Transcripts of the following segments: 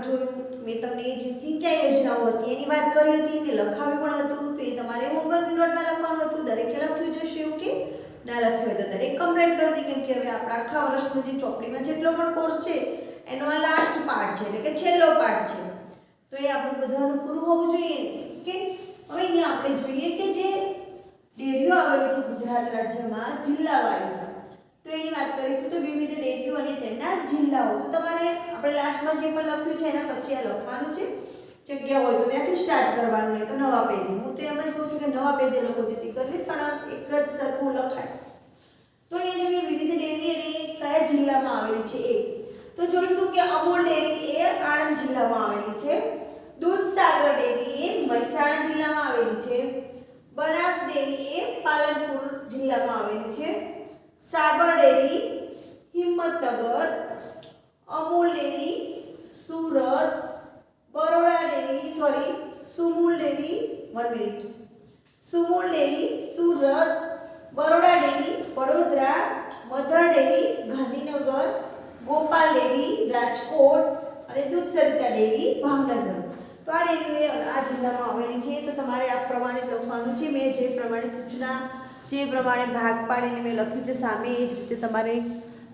આગળ જોયું મેં તમને જે સિંચાઈ યોજનાઓ હતી એની વાત કરી હતી ને લખાવ્યું પણ હતું, તો એ તમારે હોમવર્કની નોટમાં લખવાનું હતું. દરેકે લખ્યું જશે એવું કે ના લખ્યું હોય તો દરેક કમ્પ્લીટ કરી દે, કેમ કે હવે આપણા આખા વર્ષનો જે ચોપડીમાં જેટલો પણ કોર્સ છે એનો આ લાસ્ટ પાર્ટ છે, એટલે કે છેલ્લો પાર્ટ છે. તો એ આપણું બધાનું પૂરું હોવું જોઈએ કે હવે અહીંયા આપણે જોઈએ કે જે ડેરીઓ આવેલી છે ગુજરાત રાજ્યમાં જિલ્લા વાઇઝ, તો એની વાત કરીશું. તો વિવિધ ડેરીઓ અને તેમના જિલ્લાઓ, તો તમારે આપણે લાસ્ટમાં જે પણ લખ્યું છે એના પછી આ લખવાનું છે. જગ્યા હોય તો ત્યાંથી સ્ટાર્ટ કરવાનું, નહીં તો નવા પેજે. હું તો એમ જ કહું છું કે નવા પેજે લખો, જેથી કરીને સળંગ એક જ સરખું લખાય. તો એ જોઈએ વિવિધ ડેરી અને કયા જિલ્લામાં આવેલી છે એ. તો જોઈશું કે અમૂલ ડેરી એ આણંદ જિલ્લામાં આવેલી છે, દૂધસાગર ડેરી એ મહેસાણા જિલ્લામાં આવેલી છે, બનાસ ડેરી એ પાલનપુર જિલ્લામાં આવેલી છે, Sabar dairy Himmatnagar, Amul dairy Surat, Baroda dairy Sumul dairy Sumul dairy Surat, Baroda dairy Vadodara, Mother dairy Gandhinagar, Gopal dairy Rajkot અને દૂધ સરિતા ડેરી ભાવનગર. તો આ ડેરીઓ આ જિલ્લામાં આવેલી છે. તો તમારે આ પ્રમાણે લખવાનું છે. મેં જે પ્રમાણે સૂચના જે પ્રમાણે ભાગ પાડીને મેં લખ્યું છે સામે, એ જ રીતે તમારે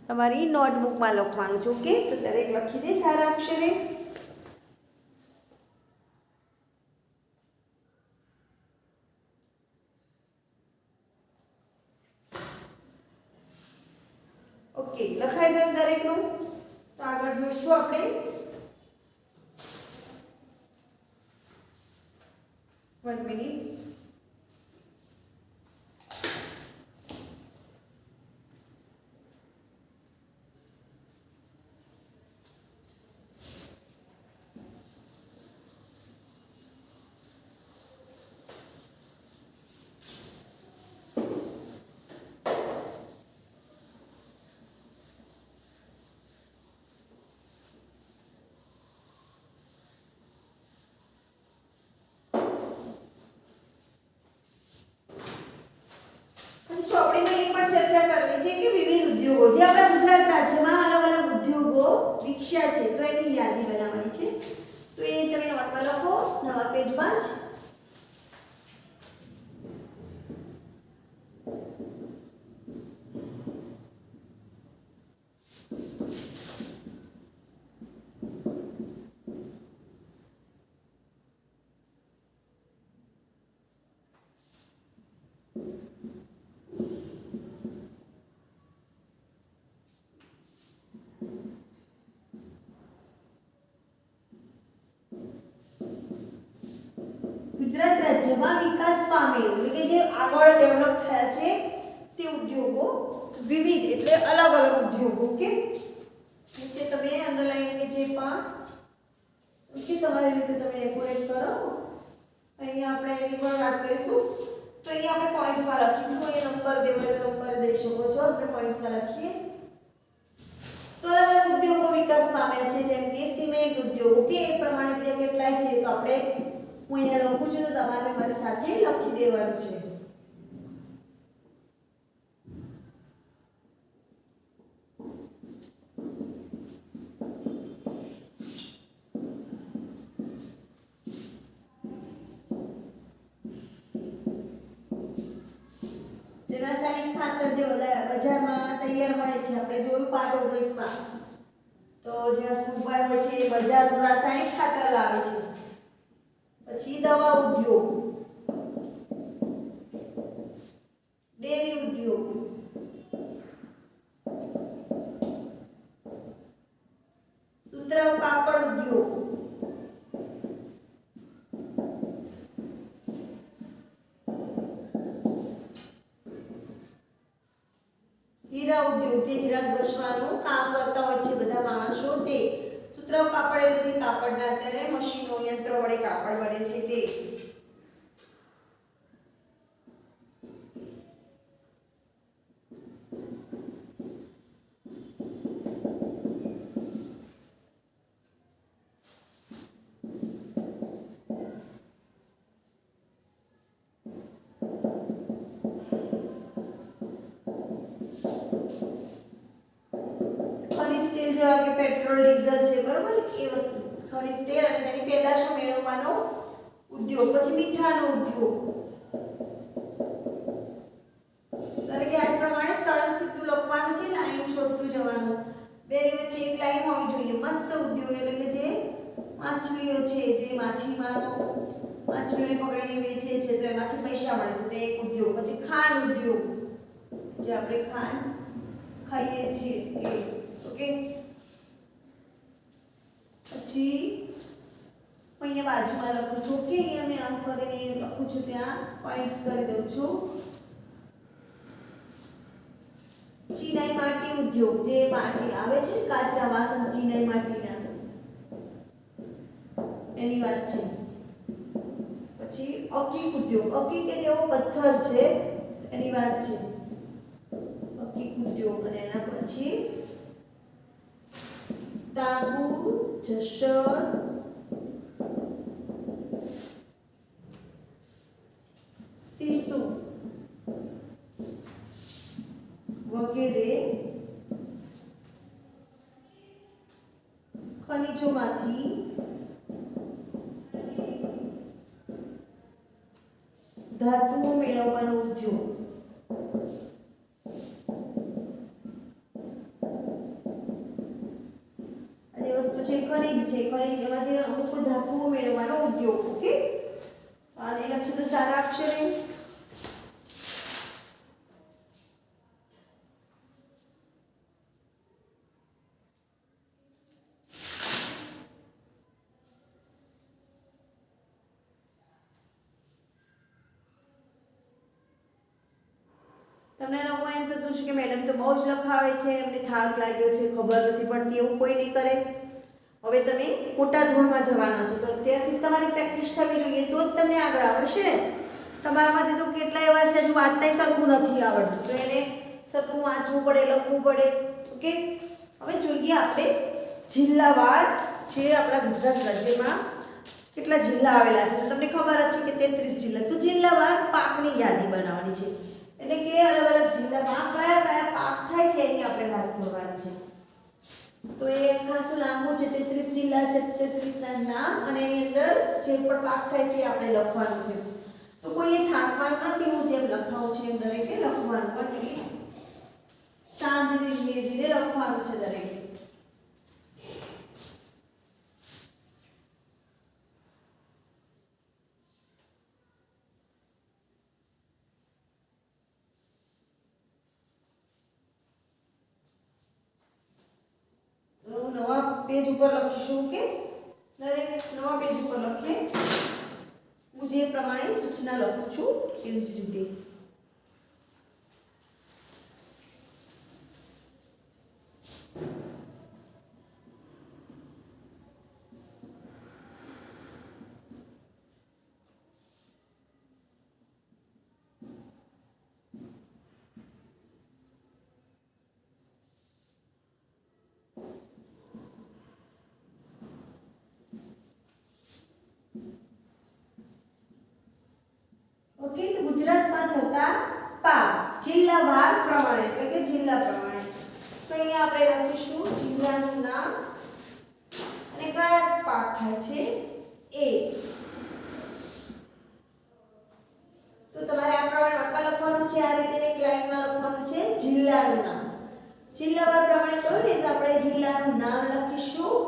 તમારી નોટબુકમાં લખવાનું છે. ઓકે, તો દરેક લખી દે સારા અક્ષરે. ઓકે, લખાઈ ગયું દરેકનું. તો આગળ જોઈશું આપણે. 1 મિનિટ. જે આપણા ગુજરાત રાજ્યમાં અલગ અલગ ઉદ્યોગો વિકસ્યા છે, તો એની યાદી બનાવવાની છે. તો એ તમે નોટમાં લખો નવા પેજમાં જ. ગુજરાત રાજ્યમાં વિકાસ પામેલ એટલે કે જે આગળ ડેવલપ થયા છે તે ઉદ્યોગો વિવિધ એટલે અલગ અલગ ઉદ્યોગો. ઓકે, નીચે તમે અંડરલાઈન કે જે પણ ઓકે તમારી રીતે તમે ડેકોરેટ કરો. અહીંયા આપણે એની પર વાત કરીશું. તો અહીંયા આપણે પોઈન્ટ્સમાં લખીશું. કોઈ નંબર દેવો તો નંબર દઈ શકો છો. આપણે પોઈન્ટ્સમાં લખીએ. તો અલગ અલગ ઉદ્યોગો વિકાસ પામ્યા છે, જેમ કે સિમેન્ટ ઉદ્યોગ. ઓકે, એ પ્રમાણે કેટલાય છે તો આપણે હું અહીંયા લખું છું, તો તમારે મારી સાથે લખી દેવાનું છે. જે રાસાયણિક ખાતર જે બજારમાં તૈયાર મળે છે, આપણે જોયું પાર્ટ 19 માં, તો જે સુપાર હોય છે એ બજારનું રાસાયણિક ખાતર લાવે છે. પછી દવા ઉદ્યોગ, ડેરી ઉદ્યોગ, સુતરાઉ કાપડ ઉદ્યોગ, હીરા ઉદ્યોગ, જે હીરા ઘસવાનું કામ કરતા હોય છે બધા માણસો, તે સુતરાઉ કાપડ એટલે જે કાપડના અત્યારે મશીનો યંત્ર વડે કાપડ બને છે તે. ખનિજ તેલ જેવા કે પેટ્રોલ ડીઝલ છે, બરોબર, એ વસ્તુ ખનિજ ખનિજ તેલ અને તેની પેદાશો મેળવવાનો ઉદ્યોગ. પછી મીઠાનો ઉદ્યોગ. તરીકે આ પ્રમાણે સળંગ સીધું લખવાનું છે, લાઈન છોડતું જવાનું. બેની વચ્ચે એક લાઈન હોવી જોઈએ. મત્સ્ય ઉદ્યોગ એટલે કે જે માછલીઓ છે, જે માછીમારો માછલીઓને પકડીને વેચે છે તો એમાંથી પૈસા મળે છે, તો એક ઉદ્યોગ. પછી ખાંડ ઉદ્યોગ, જે આપણે ખાંડ ખાઈએ છીએ એ. ઓકે. પછી અહીંયા બાજુમાં લખું છું કે અહીંયા મેં આમ કરીને લખું છું, ત્યાં પોઈન્ટ્સ કરી દઉં છું. ચિનાઈ માટી ઉદ્યોગ, જે માટી આવે છે કાચના વાસણ ચિનાઈ માટીના, એની વાત છે. પછી અકીક ઉદ્યોગ, અકીક એક એવો પથ્થર છે એની વાત છે, અકીક ઉદ્યોગ. અને એના પછી તાંબુ, જસર, સીસુ વગેરે ખનિજોમાંથી ધાતુઓ મેળવવાનો ઉદ્યોગ. આ જે વસ્તુ છે ખનિજ છે, ખનિજ એમાંથી અમુક ધાતુઓ મેળવવાનો ઉદ્યોગ. ઓકે. અને લખી દો સારા અક્ષરે. તમને લોકોને એમ થતું છે કે મેડમ તો બહુ જ લખાવે છે, એમને થાક લાગ્યો છે, ખબર નથી પડતી, એવું કોઈ નહીં કરે. હવે તમે મોટા ધોરણમાં જવાના છો તો અત્યારથી તમારી પ્રેક્ટિસ થવી જોઈએ, તો જ તમને આગળ આવડશે ને. તમારામાંથી તો કેટલા એવા છે હજુ વાંચતાય સરખું નથી આવડતું, તો એને સરખું વાંચવું પડે, લખવું પડે. ઓકે. હવે જોઈએ આપણે જિલ્લાવાર જે આપણા ગુજરાત રાજ્યમાં કેટલા જિલ્લા આવેલા છે. તો તમને ખબર જ છે કે 33 જિલ્લા. તો જિલ્લાવાર પાકની યાદી બનાવવાની છે, એટલે કે અલગ અલગ જિલ્લામાં કયા કયા પાક થાય છે એની આપણે વાત કરવાની છે. તો એ ખાસ લાંબુ છે, 33 જિલ્લા છે, 33 ના નામ અને એની અંદર જે પણ પાક થાય છે આપણે લખવાનું છે. તો કોઈ થાકવાનું નથી, હું જેમ લખાવું છું એમ દરેકે લખવાનું. એટલે શાંતિથી ધીરે ધીરે લખવાનું છે દરેકે. નવા પેજ ઉપર લખીશું કે દરેક નવા પેજ ઉપર લખીએ. હું જે પ્રમાણે સૂચના લખું છું એવી જ રીતે. ઓકે. તો ગુજરાતમાં થતા પાક જિલ્લાવાર પ્રમાણે, એટલે કે જિલ્લા પ્રમાણે. તો અહીંયા આપણે લખીશું જિલ્લાનું નામ અને કયા પાક થાય છે એ. તો તમારે આ પ્રમાણે નોટમાં લખવાનું છે, આ રીતે એક લાઈનમાં લખવાનું છે જિલ્લાનું નામ. જિલ્લાવાર પ્રમાણે કહ્યું ને તો આપણે જિલ્લાનું નામ લખીશું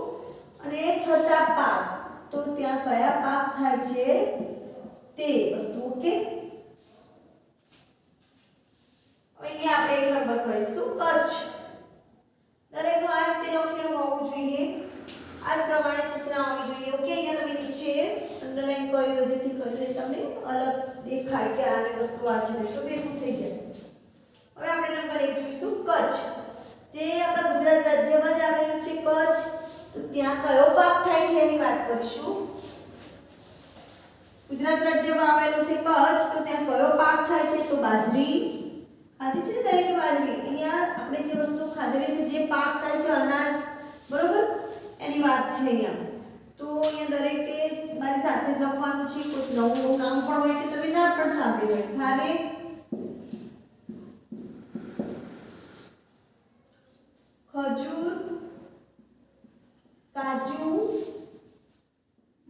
અને થતા પાક, તો ત્યાં કયા પાક થાય છે તે વસ્તુ. ઓકે. અહીંયા આપણે એક નંબર કરીશું કચ્છ. દરેકનું આ રીતે લખેલું હોવું જોઈએ, આ જ પ્રમાણે સૂચના હોવી જોઈએ. ઓકે. અહીંયા તમે નીચે અંડરલાઈન કરી દો જેથી કરીને તમને અલગ દેખાય કે આ વસ્તુ આ છે, તો ભેગું થઈ જાય. હવે આપણે નંબર 1 જોઈશું કચ્છ, જે આપણા ગુજરાત રાજ્યમાં જ આવેલું છે કચ્છ. તો ત્યાં કયો પાક થાય છે એની વાત કરીશું. ગુજરાત રાજ્યમાં આવેલું છે કચ્છ, તો ત્યાં કયો પાક થાય છે? તો બાજરી ખાધી છે ને દરેકે બાજરી. અહીંયા આપણે જે વસ્તુ ખાધેલી છે, જે પાક થાય છે અનાજ, બરોબર, એની વાત છે અહીંયા. તો અહીંયા દરેકે મારી સાથે લખવાનું છે. કોઈ નવું નામ પણ હોય કે તમે ના પણ સાંભળ્યું હોય. ખારેક, ખજૂર, કાજુ,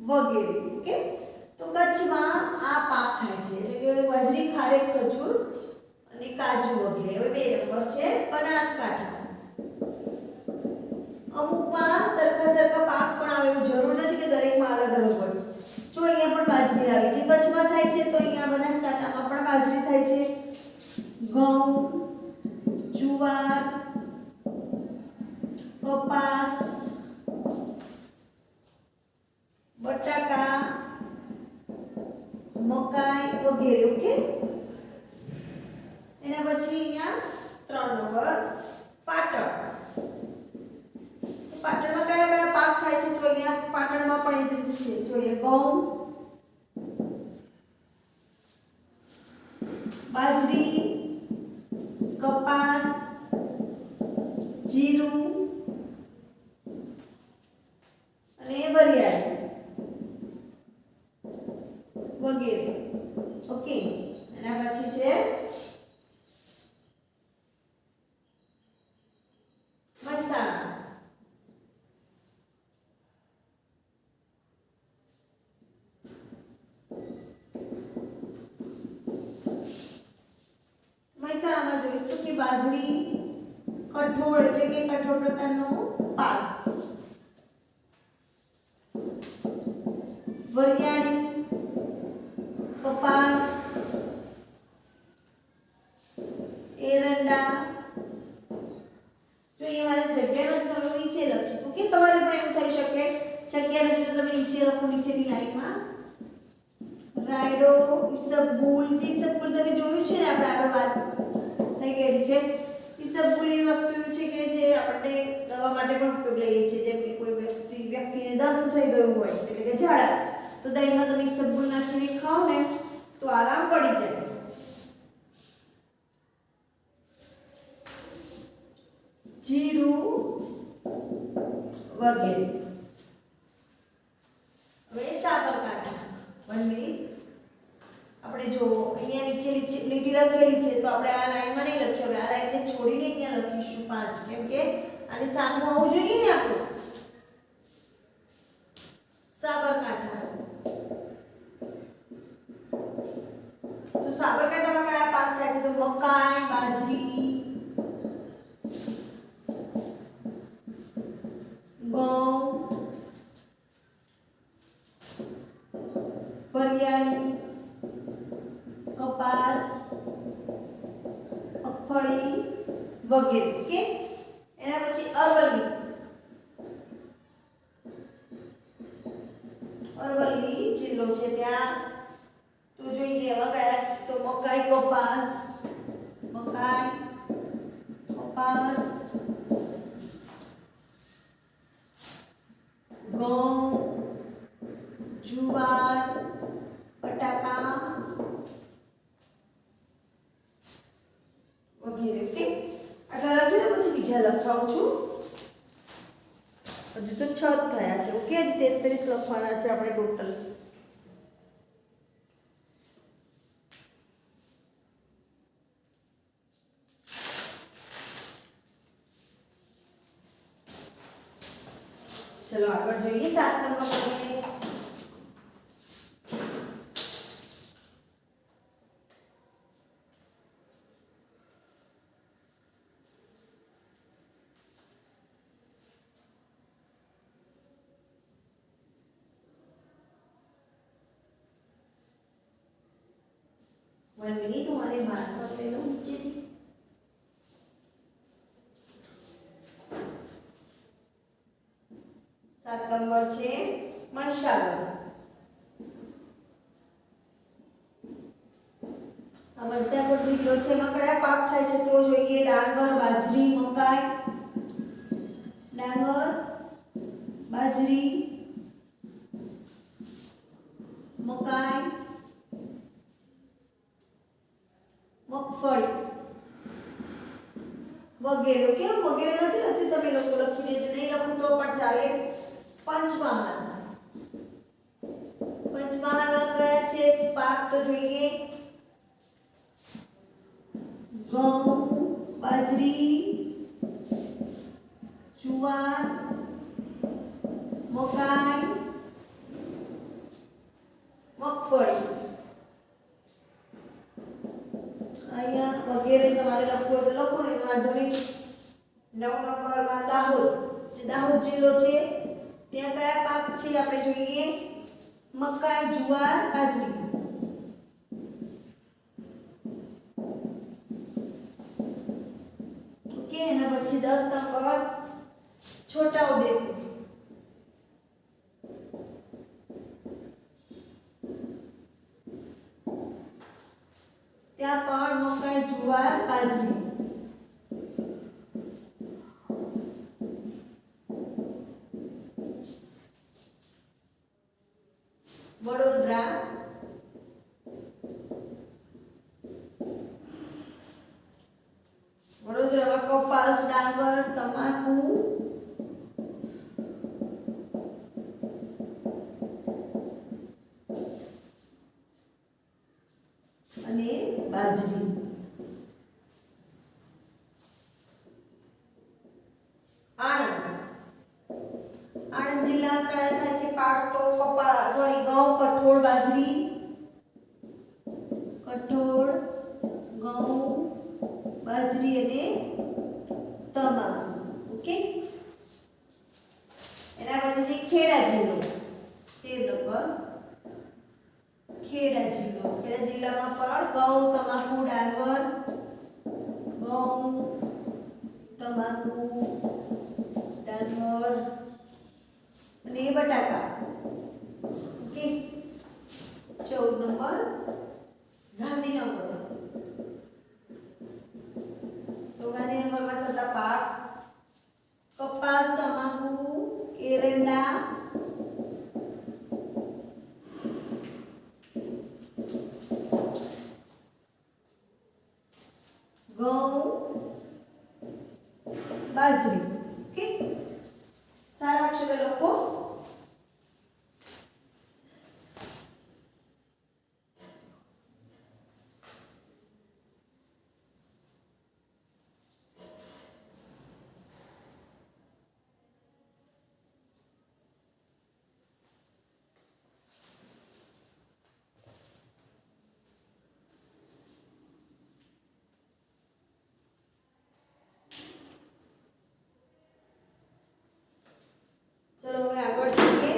વગેરે. ઓકે, તો કચ્છમાં આ પાક થાય છે એટલે કે બાજરી, ખારેક, ખજૂર અને કાજુ વગેરે. હવે 2 નંબર છે બનાસકાંઠા. અમુકમાં સરખા પાક પણ આવે એવું જરૂર નથી કે દરેકમાં અલગ અલગ હોય. જો અહીંયા પણ બાજરી આવી છે, કચ્છમાં થાય છે, તો અહીંયા બનાસકાંઠામાં પણ બાજરી થાય છે. ઘઉં, જુવાર, કપાસ, બટાકા, મકાઈ વગેરે. ઓકે, એના પછી અહીંયા 3 નંબર પાટણ. પાટણમાં કયા પાક થાય છે? તો અહીંયા પાટણમાં પણ એ જ રીતે છે. જોઈએ ઘઉં, બાજરી, કપાસ, જીરું અને વરિયાળી વગેરે. ઓકે, એના પછી છે મહેસાણા. મહેસાણામાં જોઈશું કે બાજરી, કઠોળ એટલે કે કઠોળ પ્રકારનો પાક, વરિયાળી, કપાસ, એરંડા. જો એ મારી જગ્યા નથી તો હું નીચે લખીશું કે તમારે પણ એમ થઈ શકે જગ્યા નથી તો તમે નીચે લખો, નીચેની લાઈનમાં. રાયડો, ઈસબગુલ. ઈસબગુલ તમે જોયું છે ને, આપણે આગળ વાત થઈ ગયેલી છે. ઈસબગુલ એવી વસ્તુ છે કે જે આપણે દવા માટે પણ ઉપયોગ લઈએ છીએ. જેમ કે કોઈ વ્યક્તિને દસ્ત થઈ ગયું હોય એટલે કે ઝાડા, તો દહીંમાં તમે ઈસબગુલ નાખીને ખાઓ ને તો આરામ પડી જાય. જીરું વગેરે. હવે સાબરકાંઠા. 1 મિનિટ. આપણે જો અહીંયા નીચે લીટી લખેલી છે તો આપણે આ લાઈનમાં નહીં લખીએ. હવે આ લાઈનને છોડીને અહીંયા લખીશું 5, કેમ કે આને સામું આવવું જોઈએ ને આપણું. સાબરકાંઠા. તો સાબરકાંઠામાં કયા પાક થાય છે? તો મકાઈ, બાજરી, ઘઉં, વરિયાળી, કપાસ, મગફળી વગેરે. ઓકે, એના પછી અરવલ્લી. અરવલ્લી જિલ્લો છે ત્યાં તો જોઈએ એમાં કયા? તો મકાઈ, કપાસ, ઘઉં, જુવાર, બટાકા વગેરે. ઓકે, આટલા લખી દો. પછી બીજા લખાવું છું. હજુ તો 6 થયા છે. ઓકે, 33 લખવાના છે આપણે ટોટલ. ચલો આગળ જોઈએ. 7 નંબર કરીને મિનિટ હું આને માર્ક કરી લઉં નીચેથી. સાત નંબર છે મહીસાગર. આ મહીસાગર જિલ્લો છે. એમાં કયા પાક થાય છે? તો જોઈએ ડાંગર, બાજરી, મકાઈ. ડાંગર, બાજરી, મકાઈ, મગફળી વગેરે. ઓકે, વગેરે નથી લખતી, તમે લોકો લખી દેજો. નહીં લખું તો પણ ચાલે. પંચમહાલ. પંચમહાલમાં કયા છે પાક? તો જોઈએ ઘઉં, બાજરી, જુવાર, મકાઈ, વગેરે તમારે લખવું હોય તો લખો, નહીં તો વાંધો નહીં. 9 નંબરમાં દાહોદ, જે દાહોદ જિલ્લો છે ત્યાં કયા પાક છે આપણે જોઈએ? મકાઈ, જુવાર, બાજરી. ઓકે, એના પછી 10 નંબર છોટાઉદેપુર. ત્યાં પણ મકાઈ, જુવાર, બાજરી. વડોદરા, વડોદરામાં કપાસ, ડાંગર, તમાકુ, અને બાજરી. આણંદ જિલ્લામાં કયા થાય છે પાક? તો કપાસ, ઘઉં, કઠોળ, બાજરી, કઠોળ, ઘઉં, બાજરી અને તમાકુ. ઓકે, એના પછી છે ખેડા જિલ્લો, 13 નંબર ખેડા જિલ્લો. ખેડા જિલ્લામાં પણ ઘઉં, તમાકુ, ડાંગર, ઘઉં, તમાકુ, ડાંગર અને બટાકા. Okay, 14 number Gandhinagar. તો ગાંધીનગરમાં થતા પાક કપાસ, તમાકુ, એરંડા, ઘઉં, બાજરી. ઓકે, સારા અક્ષરે લખો. ચલો હવે આગળ જોઈએ.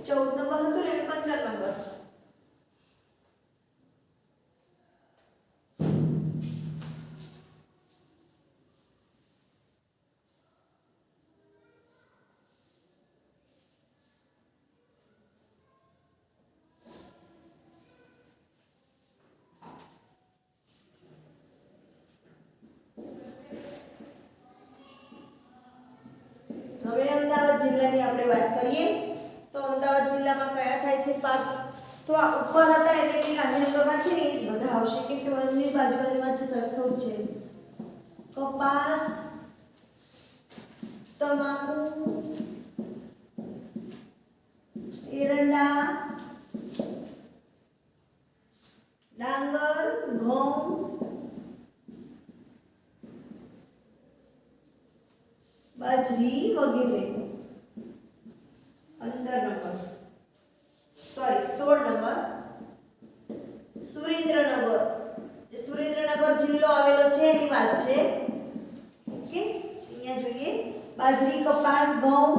14 નંબર હતું ને 15 નંબર. હવે અમદાવાદ જિલ્લાની આપણે વાત કરીએ તો અમદાવાદ જિલ્લામાં કયા થાય છે પાક? તો આ ઉપર હતા એટલે કે ગાંધીનગરમાં છે ને એ બધા આવશે, કેમ કે બંને બાજુબાજુમાં છે, સરખું જ છે. કપાસ, તમાકુ, એરંડા, ડાંગર, ઘઉં, બાજરી વગેરે. 15 નંબર, સોરી 16 નંબર સુરેન્દ્રનગર. જે સુરેન્દ્રનગર જિલ્લો આવેલો છે એની વાત છે. ઓકે, અહીંયા જોઈએ બાજરી, કપાસ, ઘઉં,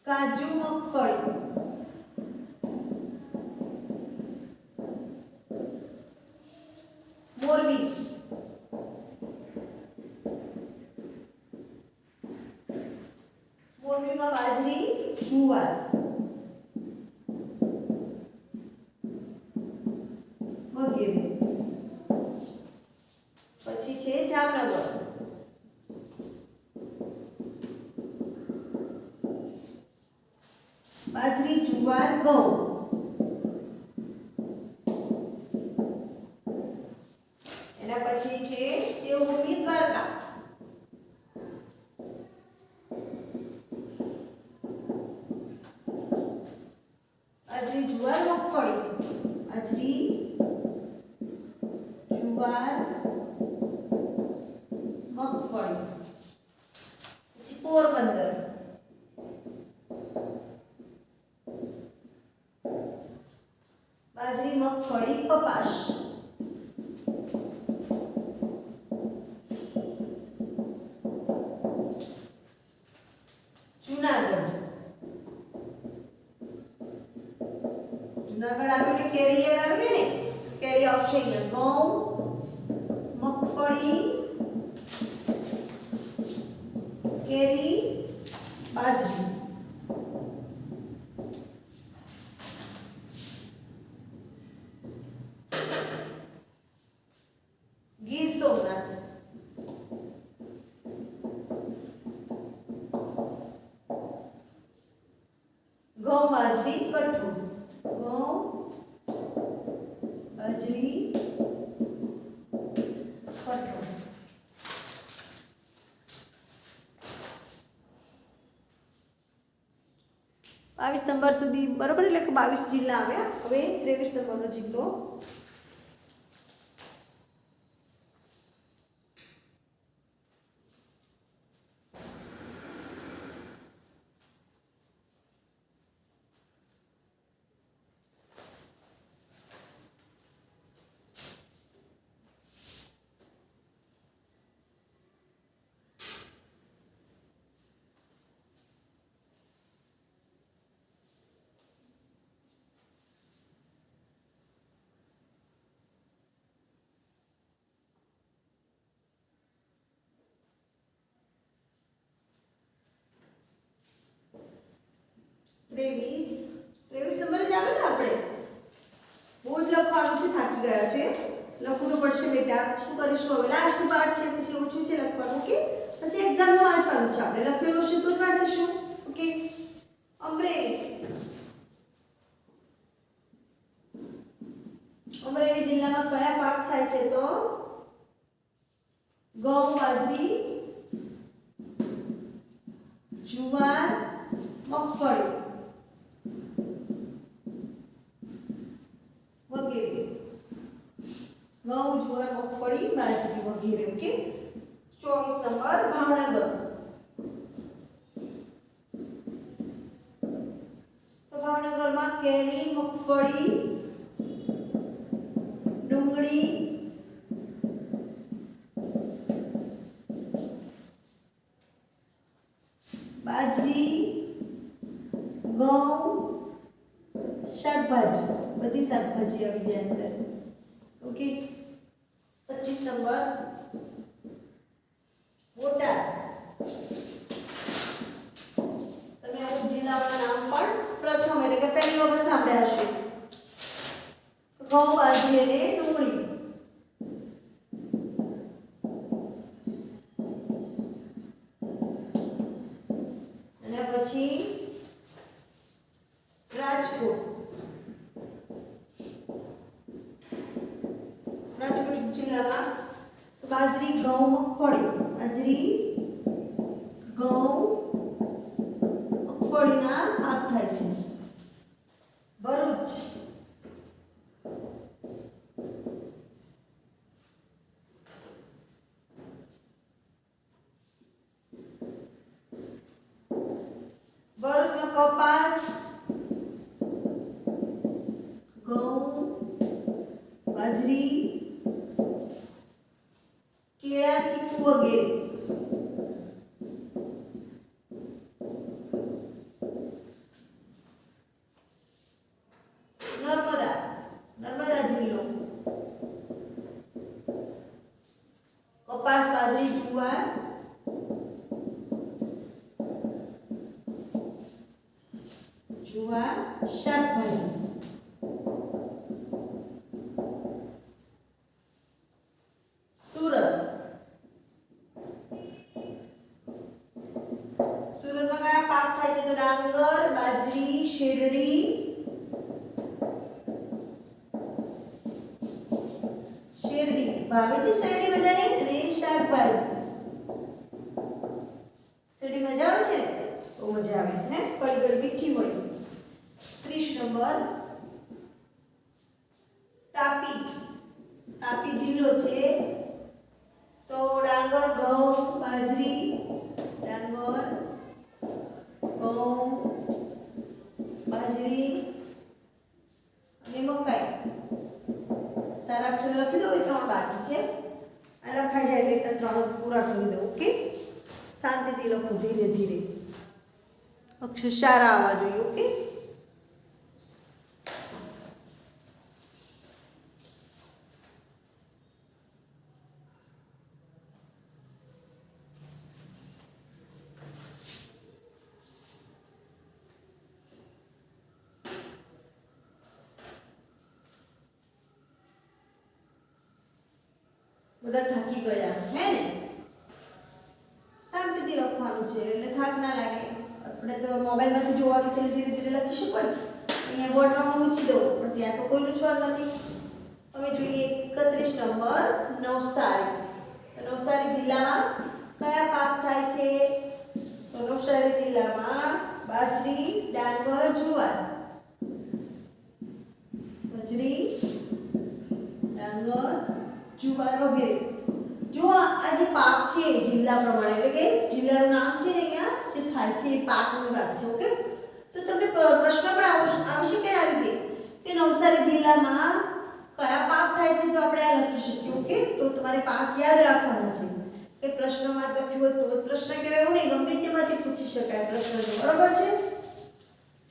કાજુ, મગફળી. મોરબી, મોરબીમાં બાજરી, જુવાર વગેરે. પછી છે જામનગર. બાજરી, જુવાર, ઘઉં. એના પછી છે દેવભૂમિ, દ્વારકા. બાજરી, જુવાર, મગફળી. બાજરી, જુવાર, મગફળી. પછી પોરબંદર, કેરી બાજરી ગીર સોમનાથ ઘઉં બાજરી કઠોળ ઘઉં બાજરી કઠોળ 22 નંબર સુધી બરોબર એટલે કે 22 જિલ્લા આવ્યા હવે 23 નંબરનો જિલ્લો ત્રેવીસ નંબર જ આવે ને આપણે બહુ જ લખવાનું છે થાકી ગયા છે લખવું તો પડશે બેટા શું કરીશું હવે લાસ્ટ પાર્ટ છે પછી ઓછું છે લખવાનું ઓકે પછી એક્ઝામમાં વાંચવાનું છે આપણે લખેલું છે તો જ વાંચીશું ઓકે અમરેલી જિલ્લામાં કયા પાક થાય છે તો ઘઉં બાજરી જુવાર મગફળી વગેરે ઘઉં જુવાર મગફળી બાજરી વગેરે ઓકે 24 નંબર ભાવનગર તો ભાવનગરમાં કેરી મગફળી ડુંગળી બાજરી ઘઉં શાકભાજી બધી શાકભાજી આવી જાય અંદર ઓકે 25 નંબર બોટાદ તમે અમુક જિલ્લાઓના નામ પણ પ્રથમ એટલે કે પહેલી વખત સાંભળ્યા હશે ઘઉં બાજરી અને ડુંગળી અને પછી રાજકોટ જિલ્લામાં બાજરી ઘઉં મગફળી બાજરી ઘઉં મગફળીના પાક થાય છે ભરૂચ ભરૂચમાં કપાસ ઘઉં બાજરી કેળા ચીકુ વગેરે નર્મદા જિલ્લો કપાસ બાજરી જુવાર શાકભાજી સુરતમાં કયા પાક થાય છે તો ડાંગર બાજરી શેરડી ભાવે છે શેરડી બધાને અને શાકભાજી શેરડી મજા આવે છે તો મજા આવે હે કડી કડી મીઠી હોય 30 નંબર તાપી જિલ્લો છે તો ડાંગર ઘઉં બાજરી ડાંગર ઘઉં બાજરી અને મકાઈ સારા અક્ષર લખી દો 3 બાકી છે આ લખાઈ જાય એટલે 3 પૂરા કરી દો ઓકે શાંતિથી લખો ધીરે ધીરે અક્ષર સારા આવવા જોઈએ ઓકે લખવાનું છે એટલે થાક ના લાગે. આપણે તો મોબાઈલમાંથી જોવાનું એટલે ધીરે ધીરે લખીશું પણ અહીંયા બોર્ડમાં હું મૂકી દઉં પણ ત્યાં તો કોઈ લખવાનું નથી. હવે જોઈએ 31 નંબર નવસારી. તો નવસારી જિલ્લામાં કયા પાક થાય છે? તો નવસારી જિલ્લામાં બાજરી, ડાંગર, જુવાર. બાજરી, ડાંગર, જુવાર વગેરે. જો આ જે પાક છે જિલ્લા પ્રમાણે એટલે કે જિલ્લાનું નામ છે ને અહીંયા જે થાય છે એ પાકની વાત છે. ઓકે, તો તમને પ્રશ્ન પણ આવી શકે આ રીતે કે નવસારી જિલ્લામાં કયા પાક થાય છે તો આપણે આ લખી શકીએ. ઓકે, તો તમારે પાક યાદ રાખવાના છે કે પ્રશ્નમાં લખ્યું હોય તો પ્રશ્ન કહેવાય એવું નહીં, ગમે તેમાંથી પૂછી શકાય પ્રશ્ન તો બરોબર છે.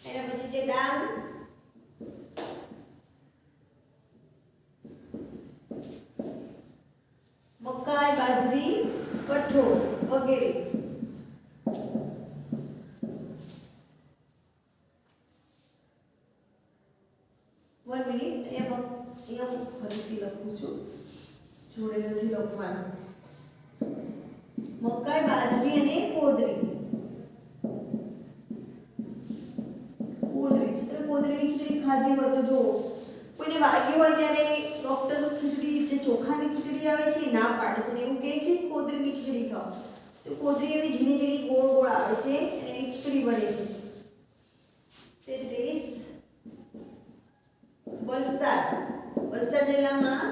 એના પછી છે ડાંગ, મકાઈ, બાજરી, કઠોળ વગેરે. વન મિનિટ, અહીંયા હું ફરીથી લખું છું, જોડે નથી લખવાનું. મકાઈ, બાજરી અને કોદરી. કોદરીની ખીચડી ખાધી હોય તો જો કોઈને વાગ્યું હોય ત્યારે ડોક્ટર ખીચડી જે ચોખાની ખીચડી આવે છે ના પાડે છે ને એવું કહે છે કોદરીની ખીચડી ખાઓ. તો કોદરી એવી ઝીણી ઝીણી ગોળ ગોળ આવે છે અને એની ખીચડી બને છે. 33 વલસાડ જિલ્લામાં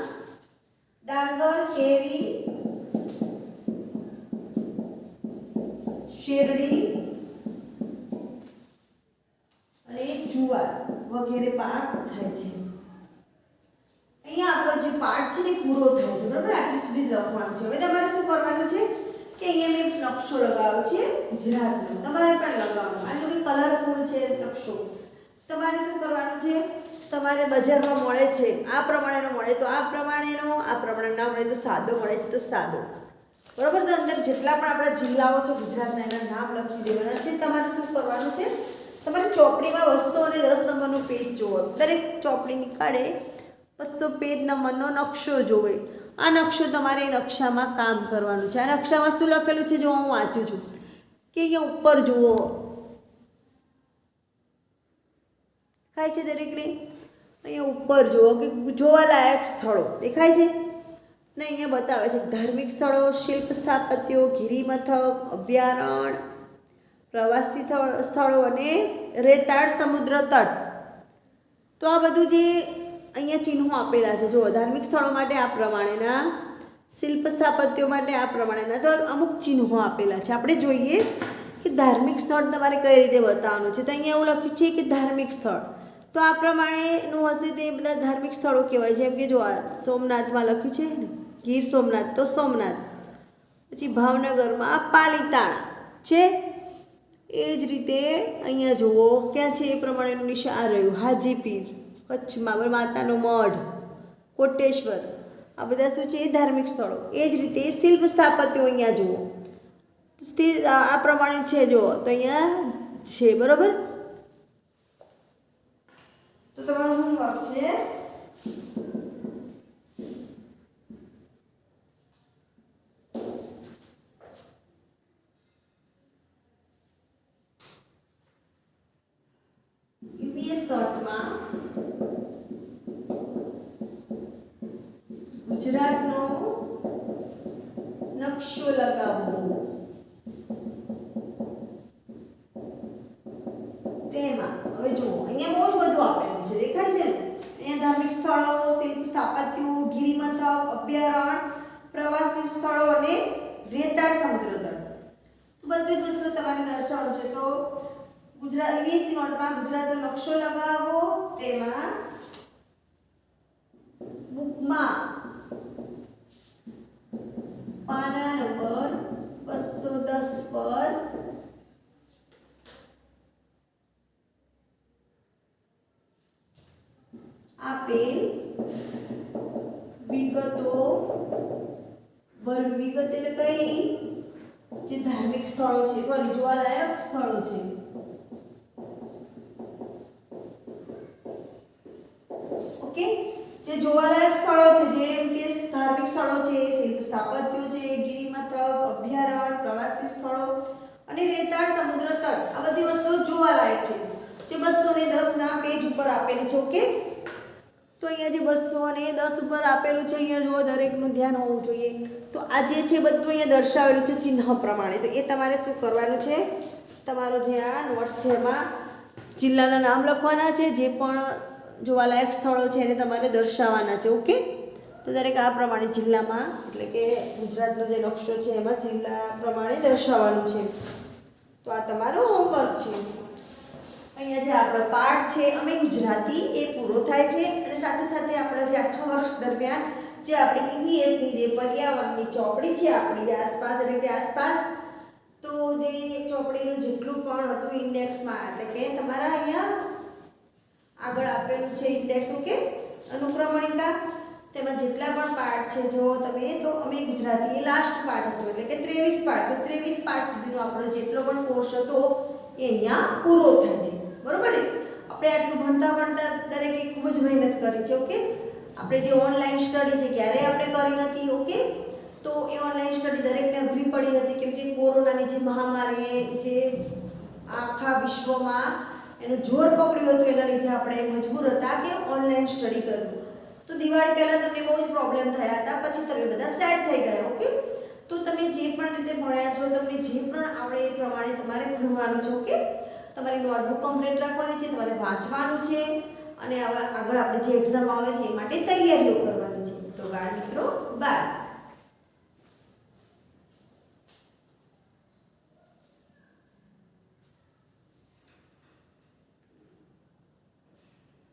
ડાંગર, કેરી, શેરડી અને જુવાર વગેરે પાક થાય છે. અહીંયા આપણો જે પાઠ છે ને પૂરો થાય છે. બરાબર, આટલી સુધી લખવાનું છે. હવે તમારે શું કરવાનું છે કે અહીંયા મેં નકશો લગાવ્યો છે ગુજરાતનો, તમારે પણ લગાવવાનો. આ થોડી કલરફુલ છે નકશો. તમારે શું કરવાનું છે, તમારે બજારમાં મળે છે આ પ્રમાણેનો મળે તો આ પ્રમાણેનો, આ પ્રમાણે ના મળે તો સાદો મળે છે તો સાદો. બરાબર, તો અંદર જેટલા પણ આપણા જિલ્લાઓ છે ગુજરાતના એના નામ લખી દેવાના છે. તમારે શું કરવાનું છે, તમારે ચોપડીમાં 210 નંબરનું પેજ જુઓ. દરેક ચોપડી નીકાળે 200 પેજ નંબરનો નકશો જોવે. આ નકશો તમારે નકશામાં કામ કરવાનું છે. આ નકશામાં શું લખેલું છે જો હું વાંચું છું કે અહીંયા ઉપર જુઓ દેખાય છે દરેકને. અહીંયા ઉપર જુઓ કે જોવાલાયક સ્થળો દેખાય છે ને અહીંયા બતાવે છે ધાર્મિક સ્થળો, શિલ્પ સ્થાપત્યો, ગિરિમથક, અભયારણ્ય, પ્રવાસી સ્થળો અને રેતાળ સમુદ્ર તટ. તો આ બધું જે અહીંયા ચિહ્નો આપેલા છે, જો ધાર્મિક સ્થળો માટે આ પ્રમાણેના, શિલ્પ સ્થાપત્યો માટે આ પ્રમાણેના, તો અમુક ચિહ્નો આપેલા છે. આપણે જોઈએ કે ધાર્મિક સ્થળ તમારે કઈ રીતે બતાવવાનું છે. તો અહીંયા એવું લખ્યું છે કે ધાર્મિક સ્થળ, તો આ પ્રમાણેનું હશે તે બધા ધાર્મિક સ્થળો કહેવાય. જેમ કે જો આ સોમનાથમાં લખ્યું છે ને ગીર સોમનાથ તો સોમનાથ, પછી ભાવનગરમાં પાલીતાણા છે. એ જ રીતે અહીંયા જુઓ ક્યાં છે એ પ્રમાણેનું નિશાન રહ્યું હાજીપીર, કચ્છમાં માતાનો મઢ, કોટેશ્વર, આ બધા શું છે એ ધાર્મિક સ્થળો. એ જ રીતે શિલ્પ સ્થાપત્યો અહીંયા જુઓ આ પ્રમાણે છે જુઓ તો અહીંયા છે. બરાબર, તો તમારું હોમવર્ક છે EPS નોટમાં ગુજરાતનો નકશો લગાવવો. તેમાં હવે જુઓ અહીંયા બહુ બધું આપેલું છે દેખાય છે ને. અહીંયા ધાર્મિક સ્થળો, શિલ્પ સ્થાપત્યો, ગિરિમથક, અભયારણ્ય, પ્રવાસી સ્થળો અને રેતાળ સમુદ્ર તટ. તો બધી જ વસ્તુ તમારે દર્શાવવાનું છે. તો ગુજરાત EVS નોટમાં ગુજરાતનો નકશો લગાવો. તેમાં બુકમાં પાના નંબર 210 પર આપેલ વિગતો વિગત એટલે કઈ જે ધાર્મિક સ્થળો છે, સોરી જોવાલાયક સ્થળો છે, ઓકે, જે જોવાલાયક સ્થળો છે જેમ કે ધાર્મિક સ્થળો છે, શિલ્પ સ્થાપત્યો છે, ગિરિમથક, અભયારણ્ય, પ્રવાસી સ્થળો અને રેતાળ સમુદ્ર તટ આ બધી વસ્તુઓ જોવાલાયક છે જે 210 ના પેજ ઉપર આપેલી છે. ઓકે, તો અહીંયા જે 210 ઉપર આપેલું છે અહીંયા જુઓ, દરેકનું ધ્યાન હોવું જોઈએ. તો આ જે છે બધું અહીંયા દર્શાવેલું છે ચિહ્ન પ્રમાણે. તો એ તમારે શું કરવાનું છે, તમારો જે આ નોટ છે એમાં જિલ્લાના નામ લખવાના છે, જે પણ જોવાલાયક સ્થળો છે એને તમારે દર્શાવવાના છે. ઓકે, તો દરેક આ પ્રમાણે જિલ્લામાં એટલે કે ગુજરાતનો જે નકશો છે એમાં જિલ્લા પ્રમાણે દર્શાવવાનું છે. તો આ તમારું હોમવર્ક છે. અહીંયા જે આપણો પાઠ છે અમે ગુજરાતી એ પૂરો થાય છે અને સાથે સાથે આપણા જે આખા વર્ષ દરમિયાન જે આપણી EVSની જે પર્યાવરણની ચોપડી છે આપણી આસપાસ એટલે કે આસપાસ, તો જે ચોપડીનું જેટલું પણ હતું ઇન્ડેક્સમાં એટલે કે તમારા અહીંયા આગળ આપેલું છે ઇન્ડેક્સ. ઓકે, અનુક્રમણિકા, તેમાં જેટલા પણ પાઠ છે જો તમે, તો અમે ગુજરાતી એ લાસ્ટ પાઠ હતો એટલે કે 23 પાઠ. તો 23 પાઠ સુધીનો આપણો જેટલો પણ કોર્સ હતો એ અહીંયા પૂરો થાય છે. બરોબર ને? આપણે આટલું ભણતા દરેકે ખૂબ જ મહેનત કરી છે. ઓકે, આપણે જે ઓનલાઈન સ્ટડી છે ક્યારેય આપણે કરી નથી. ઓકે, તો એ ઓનલાઈન સ્ટડી દરેકને અઘરી પડી હતી કેમ કે કોરોનાની જે મહામારીએ જે આખા વિશ્વમાં એનું જોર પકડ્યું હતું એના લીધે આપણે મજબૂર હતા કે ઓનલાઈન સ્ટડી કરવું. તો દિવાળી પહેલાં તમને બહુ જ પ્રોબ્લેમ થયા હતા, પછી તમે બધા સેટ થઈ ગયા. ઓકે, તો તમે જે પણ રીતે ભણ્યા છો, તમને જે પણ આવડે એ પ્રમાણે તમારે ભણવાનું છે. ઓકે, તમારી નોટબુક કમ્પ્લીટ રાખવાની છે, તમારે વાંચવાનું છે અને હવે આગળ આપણે જે એક્ઝામ આવે છે એ માટે તૈયારીઓ કરવાની છે. તો બાળ મિત્રો